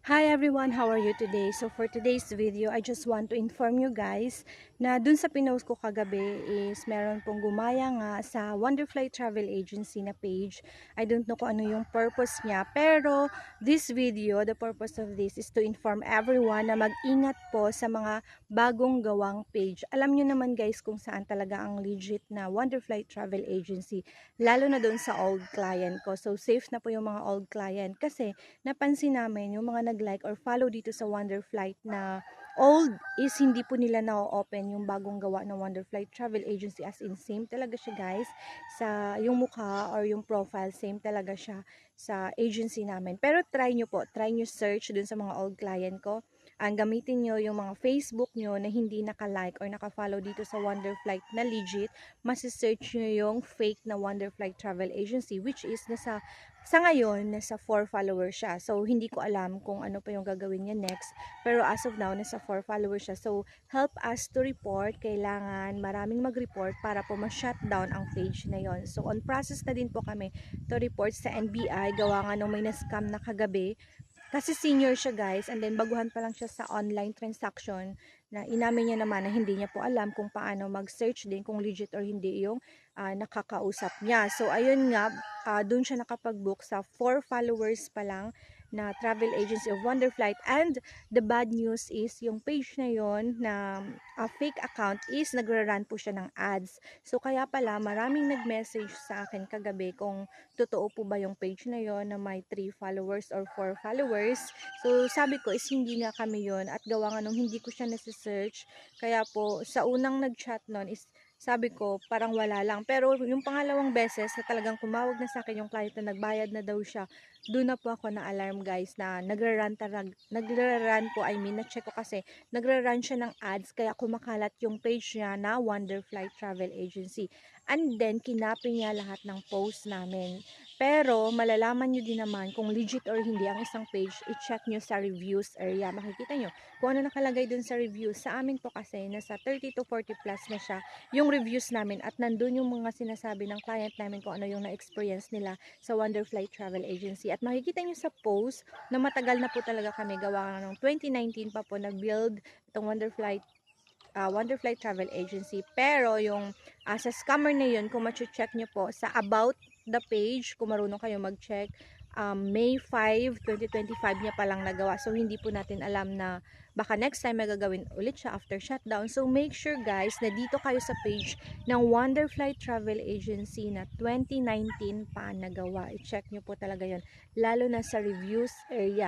Hi everyone, how are you today? So for today's video, I just want to inform you guys na dun sa pinost ko kagabi is meron pong gumaya nga sa Wonderfly Travel Agency na page. I don't know kung ano yung purpose niya, pero this video, the purpose of this is to inform everyone na mag-ingat po sa mga bagong gawang page. Alam nyo naman guys kung saan talaga ang legit na Wonderfly Travel Agency, lalo na dun sa old client ko. So safe na po yung mga old client kasi napansin namin yung mga nag-like or follow dito sa Wonderflight na old is hindi po nila na-open yung bagong gawa ng Wonderflight Travel Agency, as in same talaga siya guys sa yung mukha or yung profile, same talaga siya sa agency namin. Pero try nyo search dun sa mga old client ko. Ang gamitin nyo yung mga Facebook nyo na hindi naka-like or naka-follow dito sa Wonderflight na legit, masisearch nyo yung fake na Wonderflight Travel Agency, which is sa ngayon, nasa 4 followers siya. So, hindi ko alam kung ano pa yung gagawin niya next. Pero as of now, nasa 4 followers siya. So, help us to report. Kailangan maraming mag-report para po ma-shutdown ang page na yon. So, on process na din po kami to report sa NBI. Gawa nga nung may na-scam na kagabi. Kasi senior siya guys, and then baguhan pa lang siya sa online transaction na inamin niya naman na hindi niya po alam kung paano mag-search din kung legit or hindi yung nakakausap niya. So ayun nga, doon siya nakapag-book sa 4 followers pa lang na travel agency of Wonderflight. And the bad news is yung page na yon na fake account is nagra-run po siya ng ads. So kaya pala maraming nag-message sa akin kagabi kung totoo po ba yung page na yon na may 3 followers or 4 followers. So sabi ko is hindi nga kami yon, at gawa nga nung hindi ko siya nasa-search, kaya po sa unang nag-chat nun is sabi ko parang wala lang. Pero yung pangalawang beses na talagang tumawag na sa akin yung client na nagbayad na daw siya, doon na po ako na alarm guys na nagra-run po, I mean na-check ko kasi nagra-run siya ng ads, kaya kumakalat yung page niya na Wonderfly Travel Agency. And then kinopy niya lahat ng post namin. Pero malalaman nyo din naman kung legit or hindi ang isang page, i-check nyo sa reviews area. Makikita nyo kung ano nakalagay dun sa reviews. Sa amin po kasi nasa 30 to 40 plus na siya yung reviews namin, at nandun yung mga sinasabi ng client namin kung ano yung na-experience nila sa Wonderfly Travel Agency. At makikita nyo sa post na matagal na po talaga kami, gawa ng 2019 pa po na-build itong Wonderfly Travel Agency. Pero yung sa scammer na yun, kung check nyo po sa about the page, kung marunong kayo mag-check, May 5, 2025 niya palang nagawa. So, hindi po natin alam na baka next time magagawin ulit siya after shutdown. So, make sure guys na dito kayo sa page ng Wonderfly Travel Agency na 2019 pa nagawa. I-check nyo po talaga yon, lalo na sa reviews area.